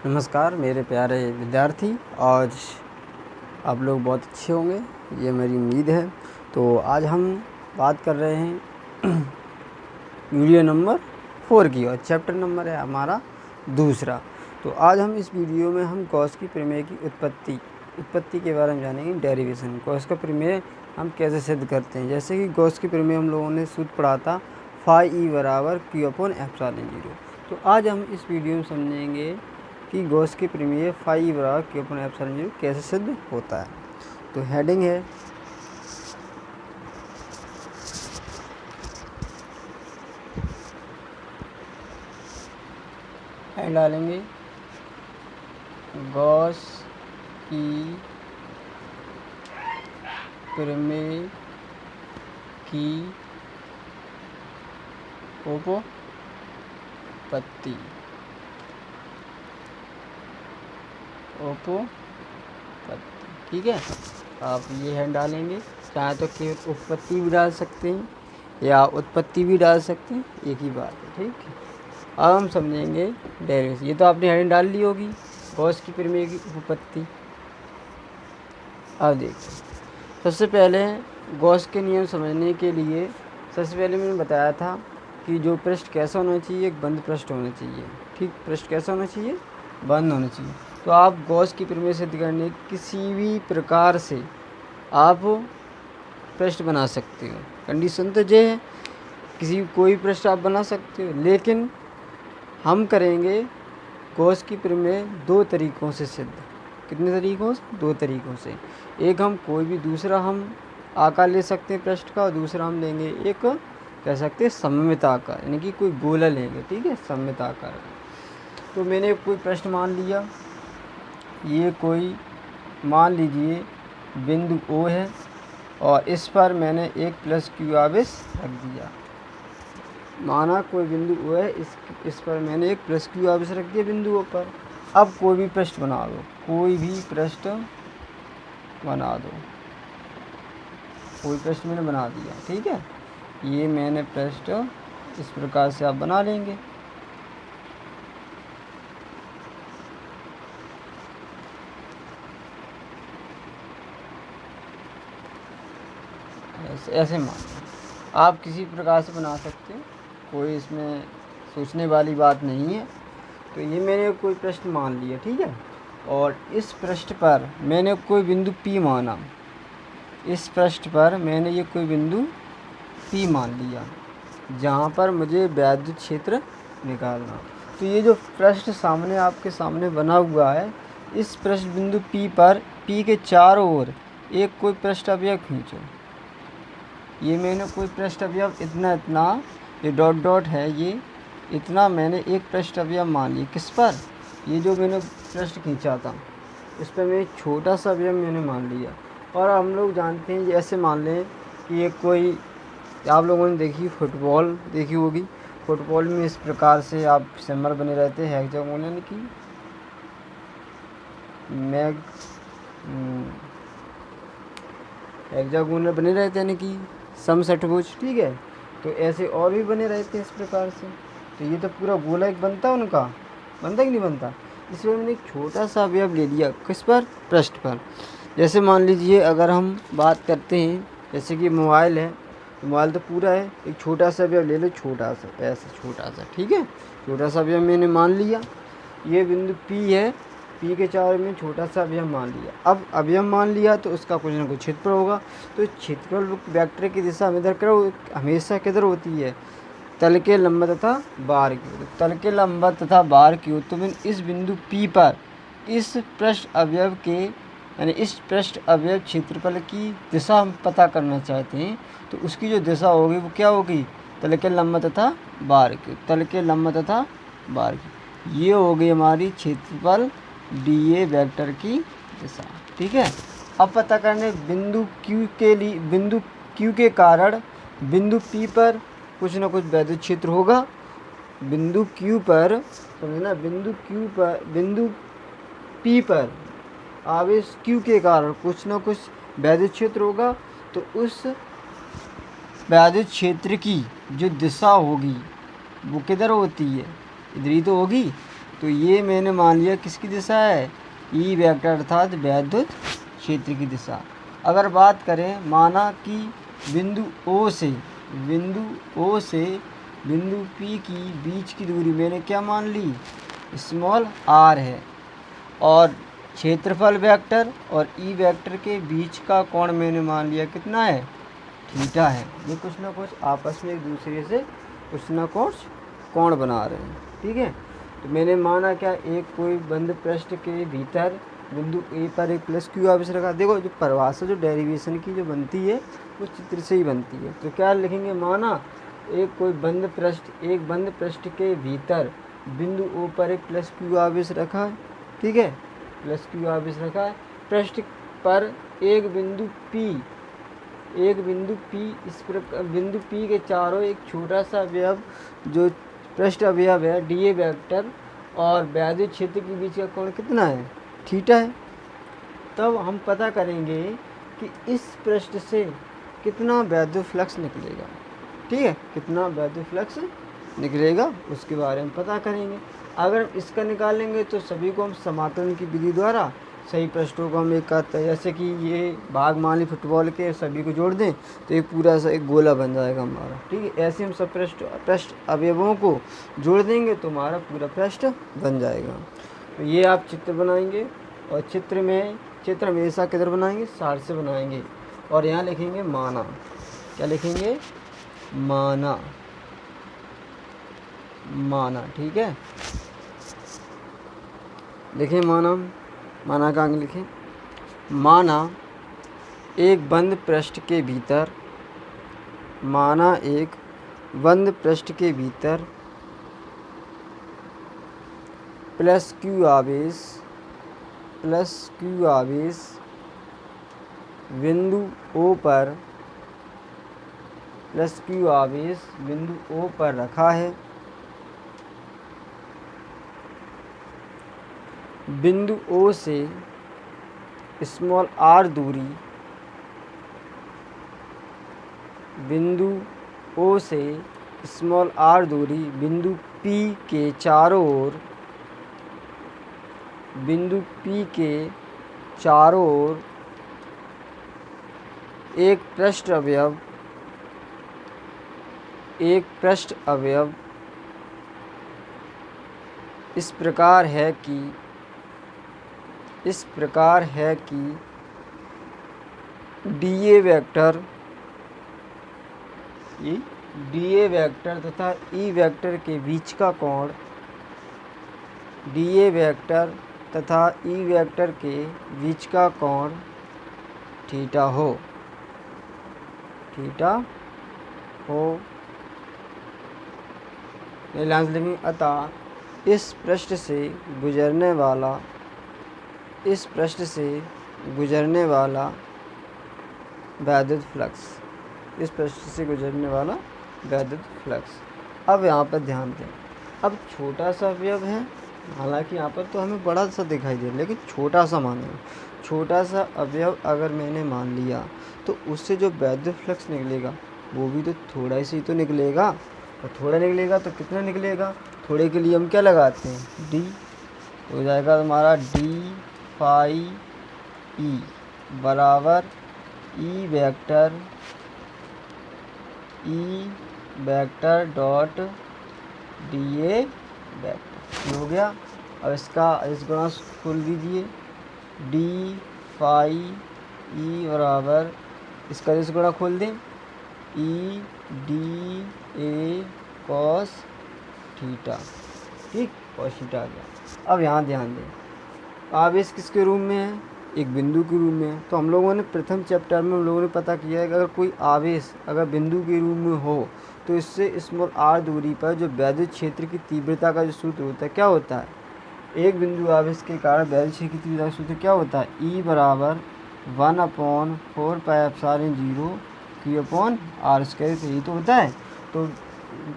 नमस्कार मेरे प्यारे विद्यार्थी। आज आप लोग बहुत अच्छे होंगे, ये मेरी उम्मीद है। तो आज हम बात कर रहे हैं वीडियो नंबर 4 की, और चैप्टर नंबर है हमारा दूसरा। तो आज हम इस वीडियो में हम गॉस की प्रमेय की उत्पत्ति के बारे में जानेंगे। डेरिवेशन, गॉस का प्रमेय हम कैसे सिद्ध करते हैं। जैसे कि गॉस की प्रमेय हम लोगों ने सूत्र पढ़ा था, फाई ई बराबर Q/ε0। तो आज हम इस वीडियो में समझेंगे कि गॉस की प्रमेय फाई बराबर Q/ε0 कैसे सिद्ध होता है। तो हेडिंग है डालेंगे गॉस की प्रमेय की उपपत्ति। ठीक है, आप ये है डालेंगे, चाहे तो केवल उपपत्ति भी डाल सकते हैं या उत्पत्ति भी डाल सकते हैं, एक ही बात है। ठीक है, अब हम समझेंगे डेरिवेशन। ये तो आपने हेडिंग डाल ली होगी, गॉस की प्रमेय की उपपत्ति। अब देखिए, सबसे पहले गॉस के नियम समझने के लिए सबसे पहले मैंने बताया था कि जो पृष्ठ कैसा होना चाहिए, एक बंद पृष्ठ होना चाहिए। ठीक, पृष्ठ कैसा होना चाहिए, बंद होना चाहिए। तो आप गॉस की प्रमेय सिद्ध करने किसी भी प्रकार से आप पृष्ठ बना सकते हो। कंडीशन तो ये है, कोई पृष्ठ आप बना सकते हो, लेकिन हम करेंगे गॉस की प्रमेय 2 तरीक़ों से सिद्ध। कितने तरीक़ों से? 2 तरीक़ों से। एक, हम कोई भी दूसरा हम आकार ले सकते हैं पृष्ठ का, और दूसरा हम लेंगे एक कह सकते हैं सममित आकार, यानी कि कोई गोला लेंगे। ठीक है, सममित आकार। तो मैंने कोई प्रश्न मान लिया, ये कोई मान लीजिए बिंदु O है, और इस पर मैंने एक +Q आवेश रख दिया। माना कोई बिंदु O है, इस पर मैंने एक +Q आवेश रख दिया बिंदु O पर। अब कोई भी पृष्ठ बना दो, कोई भी पृष्ठ बना दो। कोई पृष्ठ मैंने बना दिया। ठीक है, ये मैंने पृष्ठ इस प्रकार से आप बना लेंगे। ऐसे मान आप किसी प्रकार से बना सकते हैं, कोई इसमें सोचने वाली बात नहीं है। तो ये मैंने कोई पृष्ठ मान लिया। ठीक है, और इस पृष्ठ पर मैंने कोई बिंदु P माना। इस पृष्ठ पर मैंने ये कोई बिंदु P मान लिया, जहाँ पर मुझे वैद्युत क्षेत्र निकालना। तो ये जो पृष्ठ सामने आपके सामने बना हुआ है, इस पृष्ठ बिंदु P पर P के चारों ओर एक कोई पृष्ठ अवयव खींचो। ये मैंने कोई पृष्ठ अवयव इतना ये डॉट डॉट है, ये इतना मैंने एक पृष्ठ अवयव मान लिया। किस पर? ये जो मैंने पृष्ठ खींचा था, इस पर मैं एक छोटा सा अवयव मैंने मान लिया। और हम लोग जानते हैं, ऐसे मान लें कि ये कोई, आप लोगों ने देखी फुटबॉल देखी होगी। फुटबॉल में इस प्रकार से आप सिंबल बने रहते हैं, हेक्सागोनल की हेक्सागोनल बने रहते हैं, यानी कि समषटभुज। ठीक है, तो ऐसे और भी बने रहते हैं इस प्रकार से। तो ये तो पूरा गोला एक बनता है, उनका बनता कि नहीं बनता। इसमें मैंने एक छोटा सा अवयव ले लिया, किस पर? पृष्ठ पर। जैसे मान लीजिए, अगर हम बात करते हैं, जैसे कि मोबाइल है, मोबाइल तो पूरा है, एक छोटा सा अवयव ले लो, छोटा सा, ऐसा छोटा सा। ठीक है, छोटा सा अवयव मैंने मान लिया। ये बिंदु P है, P के चारों में छोटा सा अवयव मान लिया। अब अवयव मान लिया तो उसका कुछ ना कुछ क्षेत्रफल होगा। तो क्षेत्रफल वेक्टर की दिशा हमेशा किधर होती है? तल के लंब तथा बार की ओर। तल के लंब तथा बार की ओर। तो मैं इस बिंदु P पर इस पृष्ठ अवयव के, यानी इस पृष्ठ अवयव क्षेत्रफल की दिशा हम पता करना चाहते हैं, तो उसकी जो दिशा होगी वो क्या होगी? तल के लंब तथा बार की। तल के लंब तथा बार की, ये हो गई हमारी क्षेत्रफल DA वेक्टर की दिशा। ठीक है, अब पता करने बिंदु Q के लिए, बिंदु Q के कारण बिंदु P पर कुछ ना कुछ वैद्युत क्षेत्र होगा। बिंदु Q पर, समझना, बिंदु P पर आवेश Q के कारण कुछ ना कुछ वैद्युत क्षेत्र होगा। तो उस वैद्युत क्षेत्र की जो दिशा होगी वो किधर होती है? इधर ही तो होगी। तो ये मैंने मान लिया किसकी दिशा है, ई वेक्टर अर्थात वैद्युत क्षेत्र की दिशा। अगर बात करें माना कि बिंदु ओ से बिंदु पी की बीच की दूरी मैंने क्या मान ली, स्मॉल आर है, और क्षेत्रफल वेक्टर और ई वेक्टर के बीच का कोण मैंने मान लिया कितना है, थीटा है। ये कुछ ना कुछ आपस में एक दूसरे से कुछ ना कुछ कोण बना रहे हैं, ठीक है। तो मैंने माना क्या, एक कोई बंद पृष्ठ के भीतर बिंदु ए पर एक प्लस क्यू आवेश रखा। देखो जो परिभाषा जो डेरिवेशन की जो बनती है वो चित्र से ही बनती है। तो क्या लिखेंगे, माना एक कोई बंद पृष्ठ के भीतर बिंदु ओ पर एक प्लस क्यू आवेश रखा है, ठीक है, प्लस क्यू आवेश रखा है। पृष्ठ पर एक बिंदु पी इस प्रकार बिंदु पी के चारों एक छोटा सा अवयव जो पृष्ठ अवयव है डीए वेक्टर और वैद्युत क्षेत्र के बीच का कोण कितना है, थीटा है। तब हम पता करेंगे कि इस पृष्ठ से कितना वैद्युत फ्लक्स निकलेगा, ठीक है, कितना वैद्युत फ्लक्स निकलेगा उसके बारे में पता करेंगे। अगर इसका निकालेंगे तो सभी को हम समाकलन की विधि द्वारा सही पृष्ठों को हम एक करते हैं, जैसे कि ये भाग मान ली फुटबॉल के सभी को जोड़ दें तो एक पूरा सा एक गोला बन जाएगा हमारा, ठीक है। ऐसे हम सब पृष्ठ अवयवों को जोड़ देंगे तो हमारा पूरा पृष्ठ बन जाएगा। तो ये आप चित्र बनाएंगे, और चित्र हमेशा किधर बनाएंगे, सार से बनाएंगे, और यहाँ लिखेंगे माना। क्या लिखेंगे, माना, ठीक है। लिखें माना का अंग लिखें। माना एक बंद पृष्ठ के भीतर प्लस क्यू आवेश बिंदु ओ पर रखा है। बिंदु ओ से स्मॉल आर दूरी बिंदु पी के चारों ओर एक पृष्ठ अवयव इस प्रकार है कि डीए वेक्टर तथा ई वेक्टर के बीच का कोण थीटा हो। अतः इस पृष्ठ से गुजरने वाला वैद्युत फ्लक्स। अब यहाँ पर ध्यान दें, अब छोटा सा अवयव है, हालांकि यहाँ पर तो हमें बड़ा सा दिखाई दे, लेकिन छोटा सा माने, छोटा सा अवयव अगर मैंने मान लिया तो उससे जो वैद्युत फ्लक्स निकलेगा वो भी तो थोड़ा ही तो निकलेगा, और थोड़ा निकलेगा तो कितना निकलेगा, थोड़े के लिए हम क्या लगाते हैं, डी हो जाएगा हमारा डी फाई ई बराबर E vector dot D A vector हो गया। अब इसका इस गुणा खोल दीजिए, डी फाई ई बराबर इसका इस गुणा खोल दें, E D A cos theta, ठीक, कॉस थीटा आ गया। अब यहाँ ध्यान दें, आवेश किसके रूप में है, एक बिंदु के रूप में है। तो हम लोगों ने प्रथम चैप्टर में हम लोगों ने पता किया है कि अगर कोई आवेश अगर बिंदु के रूप में हो तो इससे स्मॉल आर दूरी पर जो वैद्युत क्षेत्र की तीव्रता का जो सूत्र होता है क्या होता है, एक बिंदु आवेश के कारण वैद्युत क्षेत्र की तीव्रता का सूत्र क्या होता है, ई बराबर 1/4πε0 Q/r²। यही तो होता है। तो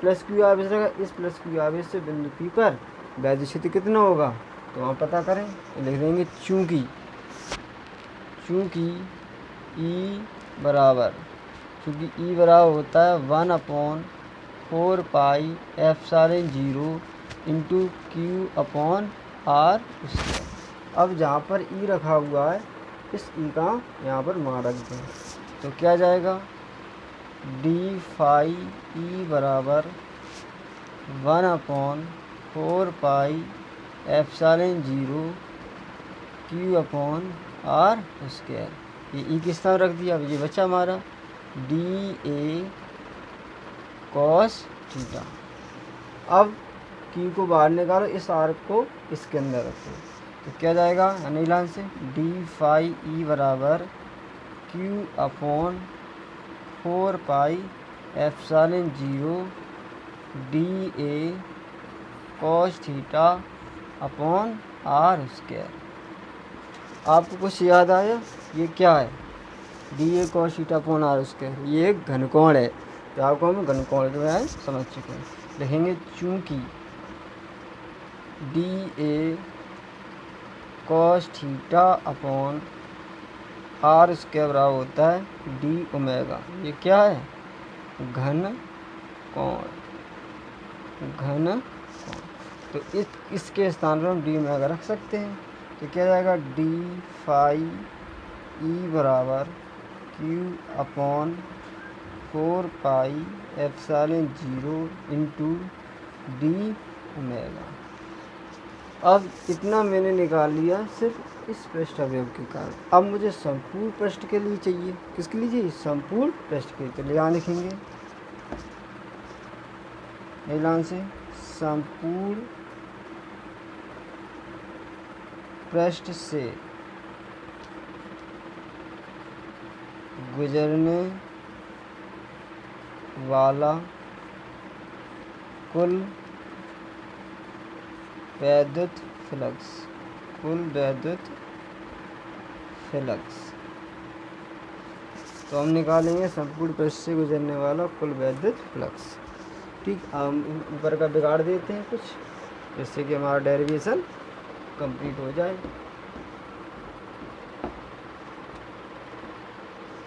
प्लस क्यू आवेश रहेगा, इस प्लस क्यू आवेश से बिंदु पी पर वैद्युत क्षेत्र कितना होगा तो वहाँ पता करें, तो लिख देंगे चूँकि ई बराबर होता है 1/4πε0 into q upon are square. अब जहाँ पर ई रखा हुआ है इस ई का यहाँ पर मान रख दें, तो क्या जाएगा डी फाई ई बराबर 1/4 pi epsilon 0 Q upon are square. ये ई किस तरह रख दिया, अब ये बचा हमारा डी ए कॉस थीटा। अब क्यू को बाहर निकालो, इस आर को इसके अंदर रखो, तो क्या जाएगा अनिलान से डी फाई ई बराबर Q upon 4 pi epsilon 0 D A cos theta upon are square. आपको कुछ याद आया, ये क्या है D A cos theta upon are square, ये एक घनकोण है, तो आपको हम घनकोण जो है समझ चुके हैं। लिखेंगे चूँकि D A cos theta upon are square बराबर होता है डी ओमेगा। ये क्या है घन कोण, घन कोण। तो इसके स्थान पर हम डी ओमेगा रख सकते हैं, तो क्या जाएगा डी फाई ई बराबर Q upon 4 pi epsilon 0 into D omega. अब इतना मैंने निकाल लिया सिर्फ इस पृष्ठ अवयव के कारण। अब मुझे संपूर्ण पृष्ठ के लिए चाहिए, किसके लिए चाहिए संपूर्ण पृष्ठ के लिए, तो यहाँ लिखेंगे नीलान से संपूर्ण पृष्ठ से गुजरने वाला कुल वैद्युत फ्लक्स, कुल वैद्युत फ्लक्स। तो हम निकालेंगे संपूर्ण पृष्ठ से गुजरने वाला कुल वैद्युत फ्लक्स। ठीक, हम ऊपर का बिगाड़ देते हैं कुछ, जिससे कि हमारा डेरिवेशन कंप्लीट हो जाए।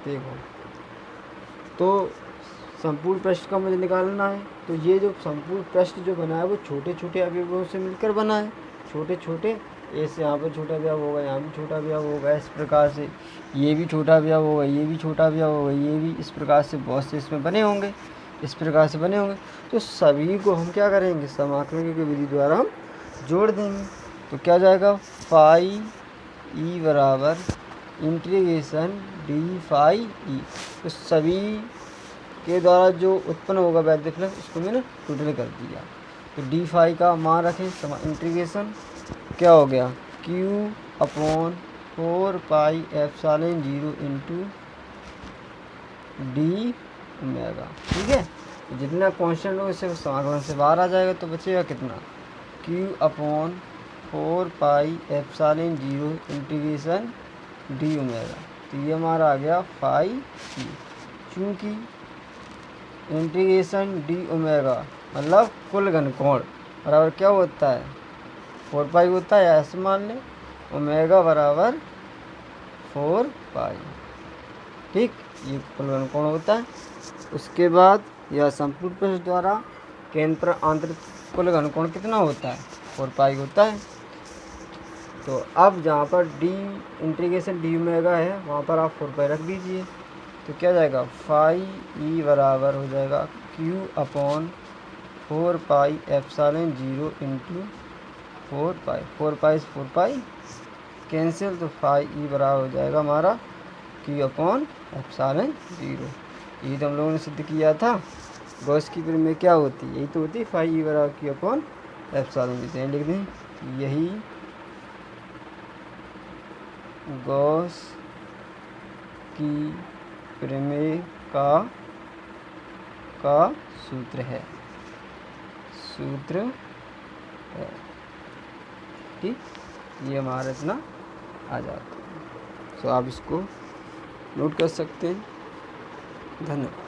देखो, तो संपूर्ण पृष्ठ का मुझे निकालना है, तो ये जो संपूर्ण पृष्ठ जो बना है वो छोटे छोटे अवयवों से मिलकर बना है। छोटे छोटे, ऐसे यहाँ पर छोटा अवयव होगा, यहाँ भी छोटा अवयव होगा, इस प्रकार से ये भी छोटा अवयव होगा, ये भी छोटा अवयव होगा, ये भी, इस प्रकार से बहुत से इसमें बने होंगे, इस प्रकार से बने होंगे। तो सभी को हम क्या करेंगे समाकलन की विधि द्वारा हम जोड़ देंगे। तो क्या जाएगा फाई ई बराबर इंटीग्रेशन डी फाई ई। तो सभी के द्वारा जो उत्पन्न होगा वैद्युत फ्लक्स उसको मैंने टोटल कर दिया। तो डी फाई का मान रखें, इंटीग्रेशन क्या हो गया Q upon 4 pi epsilon 0 into D omega. ठीक है, जितना कांस्टेंट हो इससे समाकलन से बाहर आ जाएगा, तो बचेगा कितना Q upon 4 pi epsilon 0 integration D omega. तो ये हमारा आ गया फाई ई। चूँकि इंटीग्रेशन डी ओमेगा मतलब कुल घनकोण बराबर क्या होता है 4 पाई होता है, ऐसे मान लें ओमेगा बराबर 4 पाई। ठीक, ये कुल घनकोण होता है। उसके बाद यह संपूर्ण पृष्ठ द्वारा केंद्र पर आंतरिक कुल घनकोण कितना होता है 4 पाई होता है। तो अब जहाँ पर डी इंटीग्रेशन डी ओमेगा है वहाँ पर आप 4 पाई रख दीजिए, तो क्या जाएगा फाई ई बराबर हो जाएगा Q upon 4 pi epsilon 0 into 4 पाई। 4 पाई से 4 पाई कैंसिल, तो फाई ई बराबर हो जाएगा हमारा क्यू अपॉन एप्सिलॉन 0। यही तो हम लोगों ने सिद्ध किया था गॉस की प्रमेय क्या होती है, यही तो होती है फाई ई बराबर क्यू अपॉन एप्सिलॉन 0। लिख दें यही गॉस की प्रमेय का सूत्र है, सूत्र है। ठीक, ये हमारा इतना आ जाता है। तो आप इसको नोट कर सकते हैं। धन्यवाद।